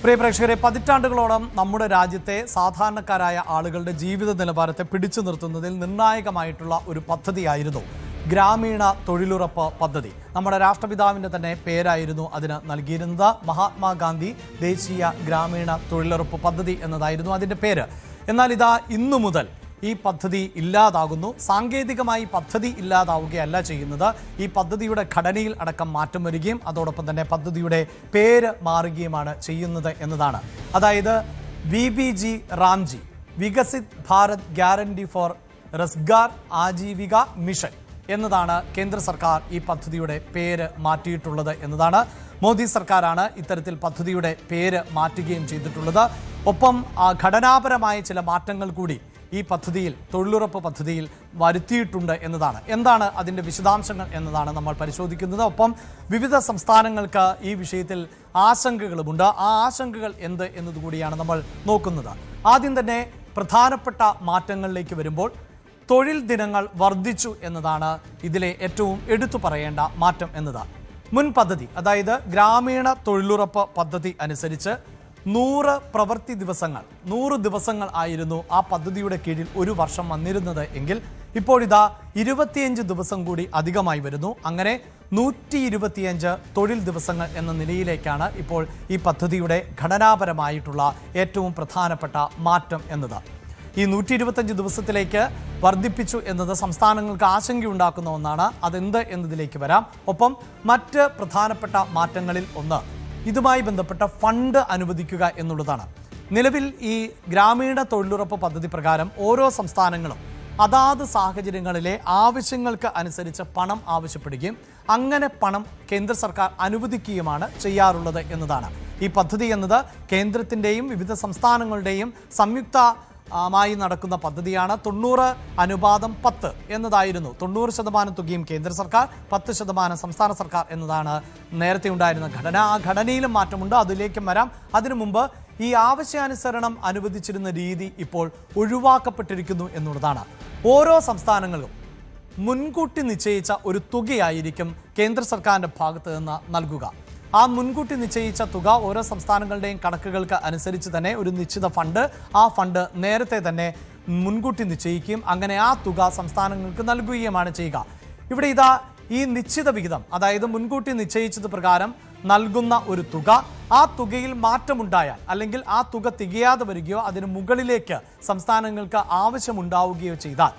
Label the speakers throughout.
Speaker 1: പ്രിയ പ്രേക്ഷകരെ, പതിറ്റാണ്ടുകളോളം നമ്മുടെ രാജ്യത്തെ സാധാരണക്കാരായ ആളുകളുടെ ജീവിത നിലവാരത്തെ പിടിച്ചു നിർത്തുന്നതിൽ നിർണായകമായിട്ടുള്ള ഒരു പദ്ധതിയായിരുന്നു ഗ്രാമീണ തൊഴിലുറപ്പ് പദ്ധതി. നമ്മുടെ രാഷ്ട്രപിതാവിൻ്റെ തന്നെ പേരായിരുന്നു അതിന് നൽകിയിരുന്നത്. മഹാത്മാഗാന്ധി ദേശീയ ഗ്രാമീണ തൊഴിലുറപ്പ് പദ്ധതി എന്നതായിരുന്നു അതിൻ്റെ പേര്. എന്നാൽ ഇതാ ഇന്നു മുതൽ ഈ പദ്ധതി ഇല്ലാതാകുന്നു. സാങ്കേതികമായി പദ്ധതി ഇല്ലാതാവുകയല്ല ചെയ്യുന്നത്, ഈ പദ്ധതിയുടെ ഘടനയിൽ അടക്കം മാറ്റം വരികയും അതോടൊപ്പം തന്നെ പദ്ധതിയുടെ പേര് മാറുകയുമാണ് ചെയ്യുന്നത് എന്നതാണ്. അതായത് VBG Ramji, Viksit Bharat guarantee four Rozgar Aajeevika mission എന്നതാണ് കേന്ദ്ര സർക്കാർ ഈ പദ്ധതിയുടെ പേര് മാറ്റിയിട്ടുള്ളത് എന്നതാണ്. മോദി സർക്കാരാണ് ഇത്തരത്തിൽ പദ്ധതിയുടെ പേര് മാറ്റുകയും ചെയ്തിട്ടുള്ളത്. ഒപ്പം ഘടനാപരമായ ചില മാറ്റങ്ങൾ കൂടി ഈ പദ്ധതിയിൽ, തൊഴിലുറപ്പ് പദ്ധതിയിൽ വരുത്തിയിട്ടുണ്ട് എന്നതാണ്. എന്താണ് അതിൻ്റെ വിശദാംശങ്ങൾ എന്നതാണ് നമ്മൾ പരിശോധിക്കുന്നത്. ഒപ്പം വിവിധ സംസ്ഥാനങ്ങൾക്ക് ഈ വിഷയത്തിൽ ആശങ്കകളുമുണ്ട്. ആ ആശങ്കകൾ എന്ത് എന്നതുകൂടിയാണ് നമ്മൾ നോക്കുന്നത്. ആദ്യം തന്നെ പ്രധാനപ്പെട്ട മാറ്റങ്ങളിലേക്ക് വരുമ്പോൾ തൊഴിൽ ദിനങ്ങൾ വർദ്ധിച്ചു എന്നതാണ് ഇതിലെ ഏറ്റവും എടുത്തു പറയേണ്ട മാറ്റം എന്നത്. മുൻ പദ്ധതി, അതായത് ഗ്രാമീണ തൊഴിലുറപ്പ് പദ്ധതി അനുസരിച്ച് 100 പ്രവൃത്തി ദിവസങ്ങൾ, 100 ദിവസങ്ങൾ ആയിരുന്നു ആ പദ്ധതിയുടെ കീഴിൽ ഒരു വർഷം വന്നിരുന്നത് എങ്കിൽ ഇപ്പോഴിതാ 25 ദിവസം കൂടി അധികമായി വരുന്നു. അങ്ങനെ 125 തൊഴിൽ ദിവസങ്ങൾ എന്ന നിലയിലേക്കാണ് ഇപ്പോൾ ഈ പദ്ധതിയുടെ ഘടനാപരമായിട്ടുള്ള ഏറ്റവും പ്രധാനപ്പെട്ട മാറ്റം എന്നത്. ഈ 125 ദിവസത്തിലേക്ക് വർദ്ധിപ്പിച്ചു എന്നത് സംസ്ഥാനങ്ങൾക്ക് ആശങ്കയുണ്ടാക്കുന്ന ഒന്നാണ്. അതെന്ത് എന്നതിലേക്ക് വരാം. ഒപ്പം മറ്റ് പ്രധാനപ്പെട്ട മാറ്റങ്ങളിൽ ഒന്ന് ഇതുമായി ബന്ധപ്പെട്ട ഫണ്ട് അനുവദിക്കുക എന്നുള്ളതാണ്. നിലവിൽ ഈ ഗ്രാമീണ തൊഴിലുറപ്പ് പദ്ധതി പ്രകാരം ഓരോ സംസ്ഥാനങ്ങളും അതാത് സാഹചര്യങ്ങളിലെ ആവശ്യങ്ങൾക്ക് അനുസരിച്ച് പണം ആവശ്യപ്പെടുകയും അങ്ങനെ പണം കേന്ദ്ര സർക്കാർ അനുവദിക്കുകയുമാണ് ചെയ്യാറുള്ളത് എന്നതാണ്. ഈ പദ്ധതി എന്നത് കേന്ദ്രത്തിൻ്റെയും വിവിധ സംസ്ഥാനങ്ങളുടെയും സംയുക്തമായി നടക്കുന്ന പദ്ധതിയാണ്. 90:10 എന്നതായിരുന്നു. 90% തുകയും കേന്ദ്ര സർക്കാർ, 10% സംസ്ഥാന സർക്കാർ എന്നതാണ് നേരത്തെ ഉണ്ടായിരുന്ന ഘടന. ആ ഘടനയിലും മാറ്റമുണ്ട്, അതിലേക്കും വരാം. അതിനു മുമ്പ് ഈ ആവശ്യാനുസരണം അനുവദിച്ചിരുന്ന രീതി ഇപ്പോൾ ഒഴിവാക്കപ്പെട്ടിരിക്കുന്നു എന്നുള്ളതാണ്. ഓരോ സംസ്ഥാനങ്ങളും മുൻകൂട്ടി നിശ്ചയിച്ച ഒരു തുകയായിരിക്കും കേന്ദ്ര സർക്കാരിൻ്റെ ഭാഗത്ത് നിന്ന് നൽകുക. ആ മുൻകൂട്ടി നിശ്ചയിച്ച തുക ഓരോ സംസ്ഥാനങ്ങളുടെയും കണക്കുകൾക്ക് അനുസരിച്ച് തന്നെ ഒരു നിശ്ചിത ഫണ്ട്, ആ ഫണ്ട് നേരത്തെ തന്നെ മുൻകൂട്ടി നിശ്ചയിക്കുകയും അങ്ങനെ ആ തുക സംസ്ഥാനങ്ങൾക്ക് നൽകുകയുമാണ് ചെയ്യുക. ഇവിടെ ഇതാ ഈ നിശ്ചിത വിഹിതം, അതായത് മുൻകൂട്ടി നിശ്ചയിച്ചത് പ്രകാരം നൽകുന്ന ഒരു തുക, ആ തുകയിൽ മാറ്റമുണ്ടായാൽ അല്ലെങ്കിൽ ആ തുക തികയാതെ വരികയോ അതിന് മുകളിലേക്ക് സംസ്ഥാനങ്ങൾക്ക് ആവശ്യമുണ്ടാവുകയോ ചെയ്താൽ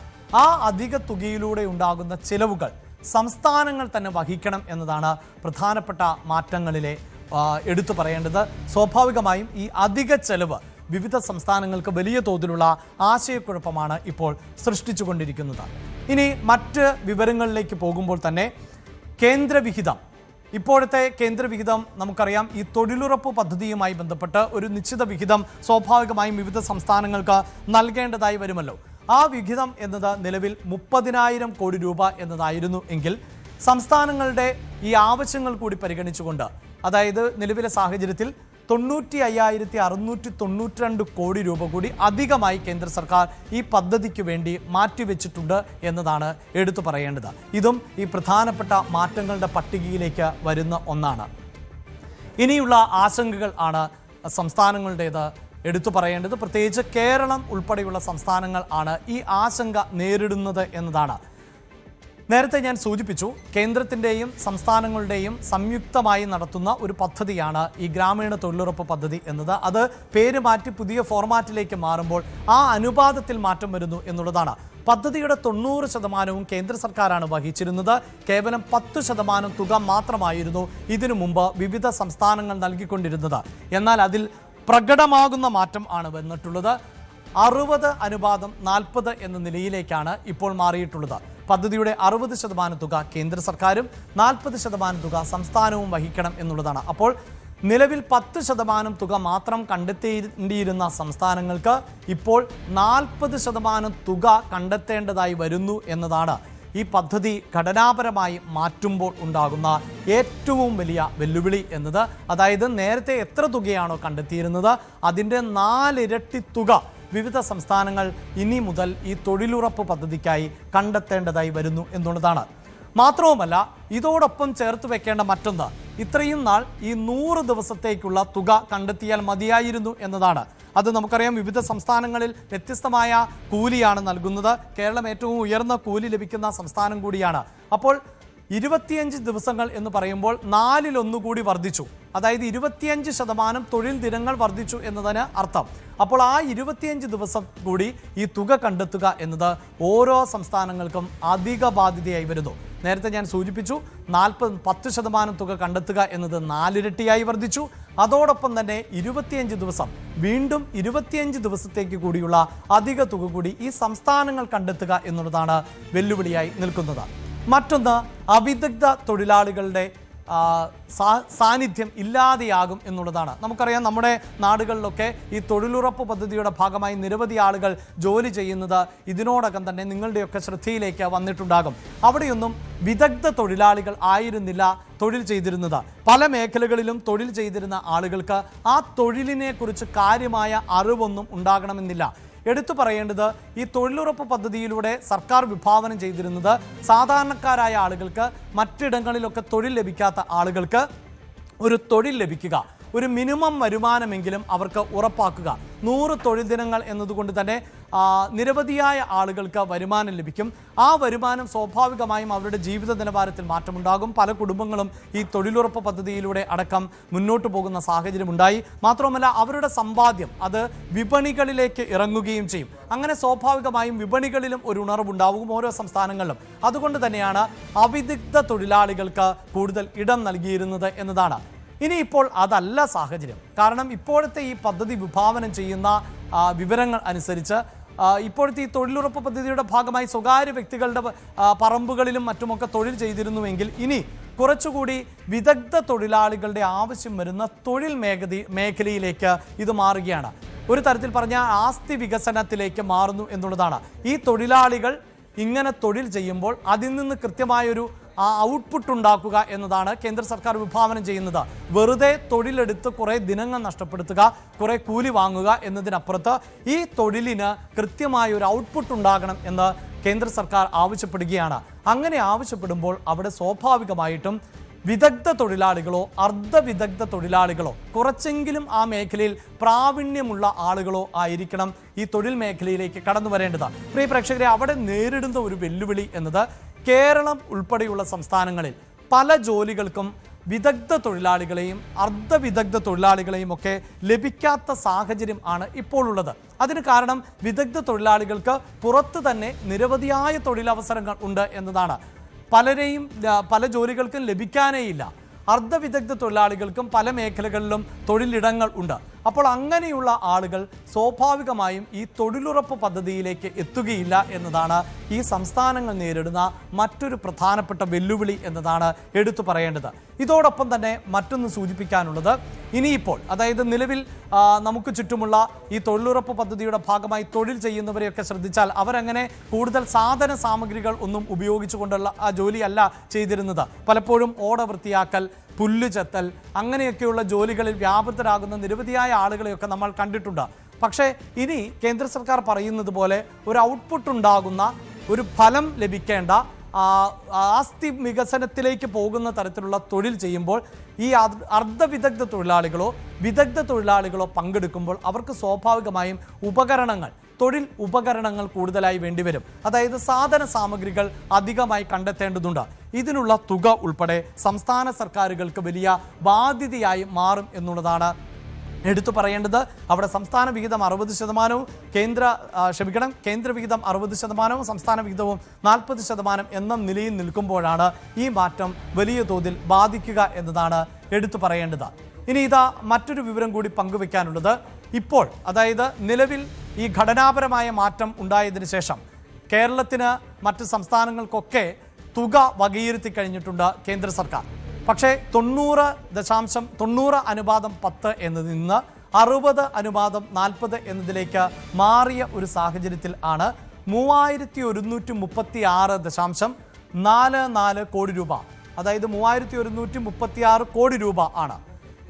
Speaker 1: ആ അധിക തുകയിലൂടെ ഉണ്ടാകുന്ന ചിലവുകൾ സംസ്ഥാനങ്ങൾ തന്നെ വഹിക്കണം എന്നതാണ് പ്രധാനപ്പെട്ട മാറ്റങ്ങളിലെ എടുത്തു പറയേണ്ടത്. സ്വാഭാവികമായും ഈ അധിക ചെലവ് വിവിധ സംസ്ഥാനങ്ങൾക്ക് വലിയ തോതിലുള്ള ആശയക്കുഴപ്പമാണ് ഇപ്പോൾ സൃഷ്ടിച്ചുകൊണ്ടിരിക്കുന്നത്. ഇനി മറ്റ് വിവരങ്ങളിലേക്ക് പോകുമ്പോൾ തന്നെ കേന്ദ്രവിഹിതം, ഇപ്പോഴത്തെ കേന്ദ്രവിഹിതം നമുക്കറിയാം, ഈ തൊഴിലുറപ്പ് പദ്ധതിയുമായി ബന്ധപ്പെട്ട് ഒരു നിശ്ചിത വിഹിതം സ്വാഭാവികമായും വിവിധ സംസ്ഥാനങ്ങൾക്ക് നൽകേണ്ടതായി വരുമല്ലോ. ആ വിഹിതം എന്നത് നിലവിൽ 30,000 കോടി രൂപ എന്നതായിരുന്നു എങ്കിൽ സംസ്ഥാനങ്ങളുടെ ഈ ആവശ്യങ്ങൾ കൂടി പരിഗണിച്ചുകൊണ്ട്, അതായത് നിലവിലെ സാഹചര്യത്തിൽ 95,692 കോടി രൂപ കൂടി അധികമായി കേന്ദ്ര സർക്കാർ ഈ പദ്ധതിക്ക് വേണ്ടി മാറ്റിവെച്ചിട്ടുണ്ട് എന്നതാണ് എടുത്തു പറയേണ്ടത്. ഇതും ഈ പ്രധാനപ്പെട്ട മാറ്റങ്ങളുടെ പട്ടികയിലേക്ക് വരുന്ന ഒന്നാണ്. ഇനിയുള്ള ആശങ്കകൾ ആണ് സംസ്ഥാനങ്ങളുടേത് എടുത്തു പറയേണ്ടത്. പ്രത്യേകിച്ച് കേരളം ഉൾപ്പെടെയുള്ള സംസ്ഥാനങ്ങൾ ആണ് ഈ ആശങ്ക നേരിടുന്നത് എന്നതാണ്. നേരത്തെ ഞാൻ സൂചിപ്പിച്ചു, കേന്ദ്രത്തിൻ്റെയും സംസ്ഥാനങ്ങളുടെയും സംയുക്തമായി നടത്തുന്ന ഒരു പദ്ധതിയാണ് ഈ ഗ്രാമീണ തൊഴിലുറപ്പ് പദ്ധതി എന്നത്. അത് പേര് മാറ്റി പുതിയ ഫോർമാറ്റിലേക്ക് മാറുമ്പോൾ ആ അനുപാതത്തിൽ മാറ്റം വരുന്നു എന്നുള്ളതാണ്. പദ്ധതിയുടെ 90% കേന്ദ്ര സർക്കാരാണ് വഹിച്ചിരുന്നത്. കേവലം 10% തുക മാത്രമായിരുന്നു ഇതിനു മുമ്പ് വിവിധ സംസ്ഥാനങ്ങൾ നൽകിക്കൊണ്ടിരുന്നത്. എന്നാൽ അതിൽ പ്രകടമാകുന്ന മാറ്റം ആണ് വന്നിട്ടുള്ളത്. 60:40 എന്ന നിലയിലേക്കാണ് ഇപ്പോൾ മാറിയിട്ടുള്ളത്. പദ്ധതിയുടെ 60% തുക കേന്ദ്ര സർക്കാരും 40% തുക സംസ്ഥാനവും വഹിക്കണം എന്നുള്ളതാണ്. അപ്പോൾ നിലവിൽ 10% തുക മാത്രം കണ്ടെത്തേണ്ടിയിരുന്ന സംസ്ഥാനങ്ങൾക്ക് ഇപ്പോൾ 40% തുക കണ്ടെത്തേണ്ടതായി വരുന്നു എന്നതാണ് ഈ പദ്ധതി ഘടനാപരമായി മാറ്റുമ്പോൾ ഉണ്ടാകുന്ന ഏറ്റവും വലിയ വെല്ലുവിളി എന്നത്. അതായത് നേരത്തെ എത്ര തുകയാണോ കണ്ടെത്തിയിരുന്നത് അതിൻ്റെ 4 ഇരട്ടി തുക വിവിധ സംസ്ഥാനങ്ങൾ ഇനി മുതൽ ഈ തൊഴിലുറപ്പ് പദ്ധതിക്കായി കണ്ടെത്തേണ്ടതായി വരുന്നു എന്നുള്ളതാണ്. മാത്രവുമല്ല ഇതോടൊപ്പം ചേർത്ത് വെക്കേണ്ട മറ്റൊന്ന്, ഇത്രയും നാൾ ഈ 100 ദിവസത്തേക്കുള്ള തുക കണ്ടെത്തിയാൽ മതിയായിരുന്നു എന്നതാണ്. അത് നമുക്കറിയാം, വിവിധ സംസ്ഥാനങ്ങളിൽ വ്യത്യസ്തമായ കൂലിയാണ് നൽകുന്നത്. കേരളം ഏറ്റവും ഉയർന്ന കൂലി ലഭിക്കുന്ന സംസ്ഥാനം കൂടിയാണ്. അപ്പോൾ 25 ദിവസങ്ങൾ എന്ന് പറയുമ്പോൾ 4-1 കൂടി വർദ്ധിച്ചു. അതായത് 25% തൊഴിൽ ദിനങ്ങൾ വർദ്ധിച്ചു എന്നതിന് അർത്ഥം. അപ്പോൾ ആ 25 ദിവസം കൂടി ഈ തുക കണ്ടെത്തുക എന്നത് ഓരോ സംസ്ഥാനങ്ങൾക്കും അധിക ബാധ്യതയായി വരുന്നു. നേരത്തെ ഞാൻ സൂചിപ്പിച്ചു, 10% തുക കണ്ടെത്തുക എന്നത് 4 ഇരട്ടിയായി വർദ്ധിച്ചു. അതോടൊപ്പം തന്നെ 25 ദിവസം, വീണ്ടും 25 ദിവസത്തേക്ക് കൂടിയുള്ള അധിക തുക കൂടി ഈ സംസ്ഥാനങ്ങൾ കണ്ടെത്തുക എന്നുള്ളതാണ് വെല്ലുവിളിയായി നിൽക്കുന്നത്. മറ്റൊന്ന്, അവിദഗ്ധ തൊഴിലാളികളുടെ സാന്നിധ്യം ഇല്ലാതെയാകും എന്നുള്ളതാണ്. നമുക്കറിയാം, നമ്മുടെ നാടുകളിലൊക്കെ ഈ തൊഴിലുറപ്പ് പദ്ധതിയുടെ ഭാഗമായി നിരവധി ആളുകൾ ജോലി ചെയ്യുന്നത് ഇതിനോടകം തന്നെ നിങ്ങളുടെയൊക്കെ ശ്രദ്ധയിലേക്ക് വന്നിട്ടുണ്ടാകും. അവിടെയൊന്നും വിദഗ്ധ തൊഴിലാളികൾ ആയിരുന്നില്ല തൊഴിൽ ചെയ്തിരുന്നത്. പല മേഖലകളിലും തൊഴിൽ ചെയ്തിരുന്ന ആളുകൾക്ക് ആ തൊഴിലിനെ കുറിച്ച് കാര്യമായ അറിവൊന്നും ഉണ്ടാകണമെന്നില്ല. എടുത്തു പറയേണ്ടത്, ഈ തൊഴിലുറപ്പ് പദ്ധതിയിലൂടെ സർക്കാർ വിഭാവനം ചെയ്തിരുന്നത് സാധാരണക്കാരായ ആളുകൾക്ക്, മറ്റിടങ്ങളിലൊക്കെ തൊഴിൽ ലഭിക്കാത്ത ആളുകൾക്ക് ഒരു തൊഴിൽ ലഭിക്കുക, ഒരു മിനിമം വരുമാനമെങ്കിലും അവർക്ക് ഉറപ്പാക്കുക. 100 തൊഴിൽ ദിനങ്ങൾ എന്നതുകൊണ്ട് തന്നെ നിരവധിയായ ആളുകൾക്ക് വരുമാനം ലഭിക്കും. ആ വരുമാനം സ്വാഭാവികമായും അവരുടെ ജീവിത നിലവാരത്തിൽ മാറ്റമുണ്ടാകും. പല കുടുംബങ്ങളും ഈ തൊഴിലുറപ്പ് പദ്ധതിയിലൂടെ അടക്കം മുന്നോട്ട് പോകുന്ന സാഹചര്യമുണ്ടായി. മാത്രമല്ല, അവരുടെ സമ്പാദ്യം അത് വിപണികളിലേക്ക് ഇറങ്ങുകയും ചെയ്യും. അങ്ങനെ സ്വാഭാവികമായും വിപണികളിലും ഒരു ഉണർവുണ്ടാവും ഓരോ സംസ്ഥാനങ്ങളിലും. അതുകൊണ്ട് തന്നെയാണ് അവിദഗ്ധ തൊഴിലാളികൾക്ക് കൂടുതൽ ഇടം നൽകിയിരുന്നത് എന്നതാണ്. ഇനിയിപ്പോൾ അതല്ല സാഹചര്യം. കാരണം ഇപ്പോഴത്തെ ഈ പദ്ധതി വിഭാവനം ചെയ്യുന്ന വിവരങ്ങൾ അനുസരിച്ച് ഇപ്പോഴത്തെ ഈ തൊഴിലുറപ്പ് പദ്ധതിയുടെ ഭാഗമായി സ്വകാര്യ വ്യക്തികളുടെ പറമ്പുകളിലും മറ്റുമൊക്കെ തൊഴിൽ ചെയ്തിരുന്നുവെങ്കിൽ ഇനി കുറച്ചുകൂടി വിദഗ്ധ തൊഴിലാളികളുടെ ആവശ്യം വരുന്ന തൊഴിൽ മേഖലയിലേക്ക് ഇത് മാറുകയാണ്. ഒരു തരത്തിൽ പറഞ്ഞാൽ ആസ്തി വികസനത്തിലേക്ക് മാറുന്നു എന്നുള്ളതാണ്. ഈ തൊഴിലാളികൾ ഇങ്ങനെ തൊഴിൽ ചെയ്യുമ്പോൾ അതിൽ നിന്ന് കൃത്യമായൊരു ഔട്ട്പുട്ട് ഉണ്ടാക്കുക എന്നതാണ് കേന്ദ്ര സർക്കാർ വിഭാവനം ചെയ്യുന്നത്. വെറുതെ തൊഴിലെടുത്ത് കുറേ ദിനങ്ങൾ നഷ്ടപ്പെടുത്തുക, കുറേ കൂലി വാങ്ങുക എന്നതിനപ്പുറത്ത് ഈ തൊഴിലിന് കൃത്യമായ ഒരു ഔട്ട്പുട്ട് ഉണ്ടാകണം എന്ന് കേന്ദ്ര സർക്കാർ ആവശ്യപ്പെടുകയാണ്. അങ്ങനെ ആവശ്യപ്പെടുമ്പോൾ അവിടെ സ്വാഭാവികമായിട്ടും വിദഗ്ധ തൊഴിലാളികളോ അർദ്ധവിദഗ്ധ തൊഴിലാളികളോ കുറച്ചെങ്കിലും ആ മേഖലയിൽ പ്രാവീണ്യമുള്ള ആളുകളോ ആയിരിക്കണം ഈ തൊഴിൽ മേഖലയിലേക്ക് കടന്നു വരേണ്ടത്. പ്രിയ പ്രേക്ഷകരെ, അവിടെ നേരിടുന്ന ഒരു വെല്ലുവിളി എന്നത് കേരളം ഉൾപ്പെടെയുള്ള സംസ്ഥാനങ്ങളിൽ പല ജോലികൾക്കും വിദഗ്ധ തൊഴിലാളികളെയും അർദ്ധവിദഗ്ധ തൊഴിലാളികളെയും ഒക്കെ ലഭിക്കാത്ത സാഹചര്യം ആണ് ഇപ്പോൾ ഉള്ളത്. അതിന് കാരണം വിദഗ്ധ തൊഴിലാളികൾക്ക് പുറത്ത് തന്നെ നിരവധിയായ തൊഴിലവസരങ്ങൾ ഉണ്ട് എന്നതാണ്. പല ജോലികൾക്കും ലഭിക്കാനേയില്ല. അർദ്ധവിദഗ്ധ തൊഴിലാളികൾക്കും പല മേഖലകളിലും തൊഴിലിടങ്ങൾ ഉണ്ട്. അപ്പോൾ അങ്ങനെയുള്ള ആളുകൾ സ്വാഭാവികമായും ഈ തൊഴിലുറപ്പ് പദ്ധതിയിലേക്ക് എത്തുകയില്ല എന്നതാണ് ഈ സംസ്ഥാനങ്ങൾ നേരിടുന്ന മറ്റൊരു പ്രധാനപ്പെട്ട വെല്ലുവിളി എന്നതാണ് എടുത്തു പറയേണ്ടത്. ഇതോടൊപ്പം തന്നെ മറ്റൊന്ന് സൂചിപ്പിക്കാനുള്ളത്, ഇനിയിപ്പോൾ അതായത് നിലവിൽ നമുക്ക് ചുറ്റുമുള്ള ഈ തൊഴിലുറപ്പ് പദ്ധതിയുടെ ഭാഗമായി തൊഴിൽ ചെയ്യുന്നവരെയൊക്കെ ശ്രദ്ധിച്ചാൽ അവരങ്ങനെ കൂടുതൽ സാധന സാമഗ്രികൾ ഒന്നും ഉപയോഗിച്ചുകൊണ്ടുള്ള ആ ജോലിയല്ല ചെയ്തിരുന്നത്. പലപ്പോഴും ഓട വൃത്തിയാക്കൽ, പുല്ല് ചെത്തൽ, അങ്ങനെയൊക്കെയുള്ള ജോലികളിൽ വ്യാപൃതരാകുന്ന നിരവധിയായ ആളുകളെയൊക്കെ നമ്മൾ കണ്ടിട്ടുണ്ട്. പക്ഷേ ഇനി കേന്ദ്ര സർക്കാർ പറയുന്നത് പോലെ ഒരു ഔട്ട്പുട്ട് ഉണ്ടാകുന്ന, ഒരു ഫലം ലഭിക്കേണ്ട, ആസ്തി വികസനത്തിലേക്ക് പോകുന്ന തരത്തിലുള്ള തൊഴിൽ ചെയ്യുമ്പോൾ ഈ അർദ്ധവിദഗ്ധ തൊഴിലാളികളോ വിദഗ്ധ തൊഴിലാളികളോ പങ്കെടുക്കുമ്പോൾ അവർക്ക് സ്വാഭാവികമായും തൊഴിൽ ഉപകരണങ്ങൾ കൂടുതലായി വേണ്ടിവരും. അതായത് സാധന സാമഗ്രികൾ അധികമായി കണ്ടെത്തേണ്ടതുണ്ട്. ഇതിനുള്ള തുക ഉൾപ്പെടെ സംസ്ഥാന സർക്കാരുകൾക്ക് വലിയ ബാധ്യതയായി മാറും എന്നുള്ളതാണ് എടുത്തു പറയേണ്ടത്. അവിടെ സംസ്ഥാന വിഹിതം 60%, കേന്ദ്ര വിഹിതം 60%, സംസ്ഥാന വിഹിതവും 40% എന്ന നിലയിൽ നിൽക്കുമ്പോഴാണ് ഈ മാറ്റം വലിയ തോതിൽ ബാധിക്കുക എന്നതാണ് എടുത്തു പറയേണ്ടത്. ഇനി ഇതാ മറ്റൊരു വിവരം കൂടി പങ്കുവെക്കാനുള്ളത്. ഇപ്പോൾ അതായത് നിലവിൽ ഈ ഘടനാപരമായ മാറ്റം ഉണ്ടായതിനു ശേഷം കേരളത്തിന് മറ്റ് സംസ്ഥാനങ്ങൾക്കൊക്കെ തുക വകയിരുത്തി കഴിഞ്ഞിട്ടുണ്ട് കേന്ദ്ര സർക്കാർ. പക്ഷേ 90/10 എന്നതിൽ നിന്ന് 60/40 എന്നതിലേക്ക് മാറിയ ഒരു സാഹചര്യത്തിൽ ആണ് 3136.44 കോടി രൂപ, അതായത് 3136 കോടി രൂപ ആണ്,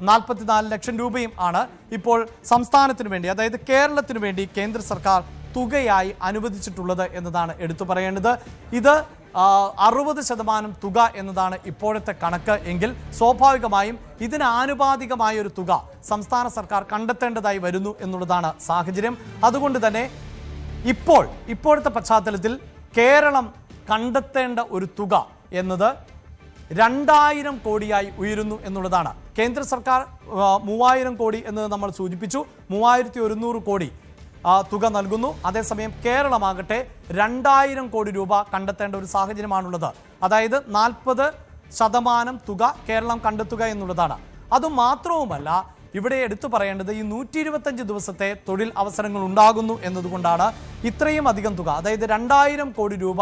Speaker 1: 44 ലക്ഷം രൂപയും ആണ് ഇപ്പോൾ സംസ്ഥാനത്തിന് വേണ്ടി, അതായത് കേരളത്തിന് വേണ്ടി കേന്ദ്ര സർക്കാർ തുകയായി അനുവദിച്ചിട്ടുള്ളത് എന്നതാണ് എടുത്തു പറയേണ്ടത്. ഇത് 60% തുക എന്നതാണ് ഇപ്പോഴത്തെ കണക്ക് എങ്കിൽ സ്വാഭാവികമായും ഇതിന് ആനുപാതികമായ ഒരു തുക സംസ്ഥാന സർക്കാർ കണ്ടെത്തേണ്ടതായി വരുന്നു എന്നുള്ളതാണ് സാഹചര്യം. അതുകൊണ്ട് തന്നെ ഇപ്പോഴത്തെ പശ്ചാത്തലത്തിൽ കേരളം കണ്ടെത്തേണ്ട ഒരു തുക എന്നത് 2000 കോടിയായി ഉയരുന്നു എന്നുള്ളതാണ്. കേന്ദ്ര സർക്കാർ 3000 കോടി എന്ന് നമ്മൾ സൂചിപ്പിച്ചു, 3100 കോടി തുക നൽകുന്നു. അതേസമയം കേരളമാകട്ടെ 2000 കോടി രൂപ കണ്ടെത്തേണ്ട ഒരു സാഹചര്യമാണുള്ളത്. അതായത് 40% തുക കേരളം കണ്ടെത്തുക എന്നുള്ളതാണ്. അതുമാത്രവുമല്ല, ഇവിടെ എടുത്തു പറയേണ്ടത് ഈ 125 ദിവസത്തെ തൊഴിൽ അവസരങ്ങൾ ഉണ്ടാകുന്നു എന്നതുകൊണ്ടാണ് ഇത്രയും അധികം തുക, അതായത് 2000 കോടി രൂപ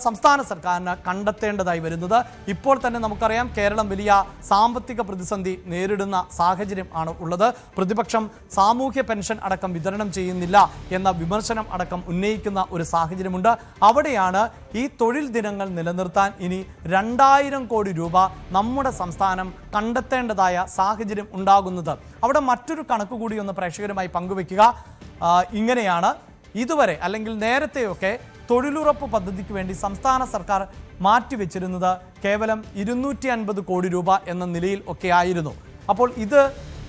Speaker 1: സംസ്ഥാന സർക്കാരിന് കണ്ടെത്തേണ്ടതായി വരുന്നത്. ഇപ്പോൾ തന്നെ നമുക്കറിയാം കേരളം വലിയ സാമ്പത്തിക പ്രതിസന്ധി നേരിടുന്ന സാഹചര്യം ആണ് ഉള്ളത്. പ്രതിപക്ഷം സാമൂഹ്യ പെൻഷൻ അടക്കം വിതരണം ചെയ്യുന്നില്ല എന്ന വിമർശനം അടക്കം ഉന്നയിക്കുന്ന ഒരു സാഹചര്യമുണ്ട്. അവിടെയാണ് ഈ തൊഴിൽ ദിനങ്ങൾ നിലനിർത്താൻ ഇനി 2000 കോടി രൂപ നമ്മുടെ സംസ്ഥാനം കണ്ടെത്തേണ്ടതായ സാഹചര്യം ഉണ്ടാകുന്നത്. അവിടെ മറ്റൊരു കണക്ക് കൂടി ഒന്ന് പ്രേക്ഷകരുമായി പങ്കുവെക്കുക. ഇങ്ങനെയാണ് ഇതുവരെ അല്ലെങ്കിൽ നേരത്തെയൊക്കെ തൊഴിലുറപ്പ് പദ്ധതിക്ക് വേണ്ടി സംസ്ഥാന സർക്കാർ മാറ്റിവെച്ചിരുന്നത് കേവലം 250 കോടി രൂപ എന്ന നിലയിൽ ഒക്കെ ആയിരുന്നു. അപ്പോൾ ഇത്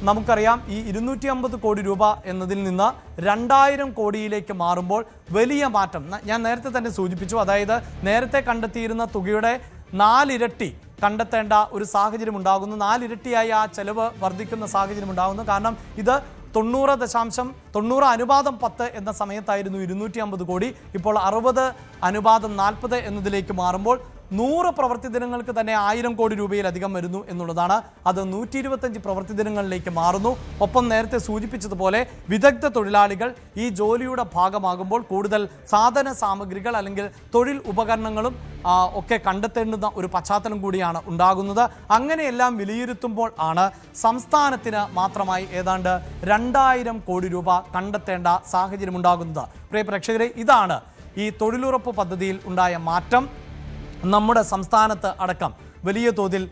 Speaker 1: നമുക്കറിയാം, ഈ 250 കോടി രൂപ എന്നതിൽ നിന്ന് 2000 കോടിയിലേക്ക് മാറുമ്പോൾ വലിയ മാറ്റം ഞാൻ നേരത്തെ തന്നെ സൂചിപ്പിച്ചു. അതായത് നേരത്തെ കണ്ടെത്തിയിരുന്ന തുകയുടെ 4 ഇരട്ടി കണ്ടെത്തേണ്ട ഒരു സാഹചര്യം ഉണ്ടാകുന്നു. 4 ഇരട്ടിയായി ആ ചെലവ് വർദ്ധിക്കുന്ന സാഹചര്യം ഉണ്ടാകുന്നു. കാരണം ഇത് 90 അനുപാതം 10 എന്ന സമയത്തായിരുന്നു 250 കോടി. ഇപ്പോൾ 60 അനുപാതം 40 എന്നതിലേക്ക് മാറുമ്പോൾ 100 പ്രവൃത്തി ദിനങ്ങൾക്ക് തന്നെ 1000 കോടി രൂപയിലധികം വരുന്നു എന്നുള്ളതാണ്. അത് 125 പ്രവൃത്തി ദിനങ്ങളിലേക്ക് മാറുന്നു. ഒപ്പം നേരത്തെ സൂചിപ്പിച്ചതുപോലെ വിദഗ്ധ തൊഴിലാളികൾ ഈ ജോലിയുടെ ഭാഗമാകുമ്പോൾ കൂടുതൽ സാധന സാമഗ്രികൾ അല്ലെങ്കിൽ തൊഴിൽ ഉപകരണങ്ങളും ഒക്കെ കണ്ടെത്തേണ്ടുന്ന ഒരു പശ്ചാത്തലം കൂടിയാണ് ഉണ്ടാകുന്നത്. അങ്ങനെയെല്ലാം വിലയിരുത്തുമ്പോൾ ആണ് സംസ്ഥാനത്തിന് മാത്രമായി ഏതാണ്ട് 2000 കോടി രൂപ കണ്ടെത്തേണ്ട സാഹചര്യം ഉണ്ടാകുന്നത്. പ്രിയ പ്രേക്ഷകരെ, ഇതാണ് ഈ തൊഴിലുറപ്പ് പദ്ധതിയിൽ ഉണ്ടായ മാറ്റം. നമ്മുടെ സംസ്ഥാനത്ത് അടക്കം വലിയ തോതിൽ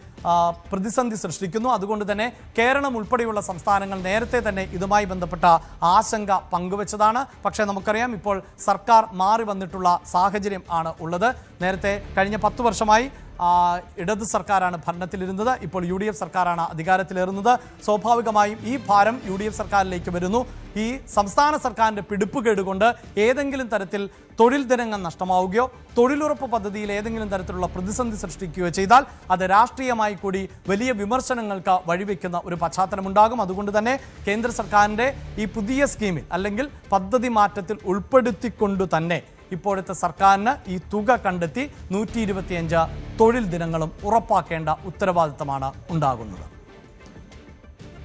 Speaker 1: പ്രതിസന്ധി സൃഷ്ടിക്കുന്നു. അതുകൊണ്ട് തന്നെ കേരളം ഉൾപ്പെടെയുള്ള സംസ്ഥാനങ്ങൾ നേരത്തെ തന്നെ ഇതുമായി ബന്ധപ്പെട്ട ആശങ്ക പങ്കുവച്ചതാണ്. പക്ഷേ നമുക്കറിയാം ഇപ്പോൾ സർക്കാർ മാറി വന്നിട്ടുള്ള സാഹചര്യം ആണ് ഉള്ളത്. നേരത്തെ കഴിഞ്ഞ 10 വർഷമായി ഇടത് സർക്കാരാണ് ഭരണത്തിലിരുന്നത്. ഇപ്പോൾ UDF സർക്കാരാണ് അധികാരത്തിലേറുന്നത്. സ്വാഭാവികമായും ഈ ഭാരം UDF സർക്കാരിലേക്ക് വരുന്നു. ഈ സംസ്ഥാന സർക്കാരിൻ്റെ പിടിപ്പുകേട് കൊണ്ട് ഏതെങ്കിലും തരത്തിൽ തൊഴിൽ ദിനങ്ങൾ നഷ്ടമാവുകയോ തൊഴിലുറപ്പ് പദ്ധതിയിൽ ഏതെങ്കിലും തരത്തിലുള്ള പ്രതിസന്ധി സൃഷ്ടിക്കുകയോ ചെയ്താൽ അത് രാഷ്ട്രീയമായി കൂടി വലിയ വിമർശനങ്ങൾക്ക് വഴിവെക്കുന്ന ഒരു പശ്ചാത്തലമുണ്ടാകും. അതുകൊണ്ട് തന്നെ കേന്ദ്ര സർക്കാരിൻ്റെ ഈ പുതിയ സ്കീമിൽ അല്ലെങ്കിൽ പദ്ധതി മാറ്റത്തിൽ ഉൾപ്പെടുത്തിക്കൊണ്ടു തന്നെ ഇപ്പോഴത്തെ സർക്കാരിന് ഈ തുക കണ്ടെത്തി 125 തൊഴിൽ ദിനങ്ങളും ഉറപ്പാക്കേണ്ട ഉത്തരവാദിത്തമാണ് ഉണ്ടാകുന്നത്.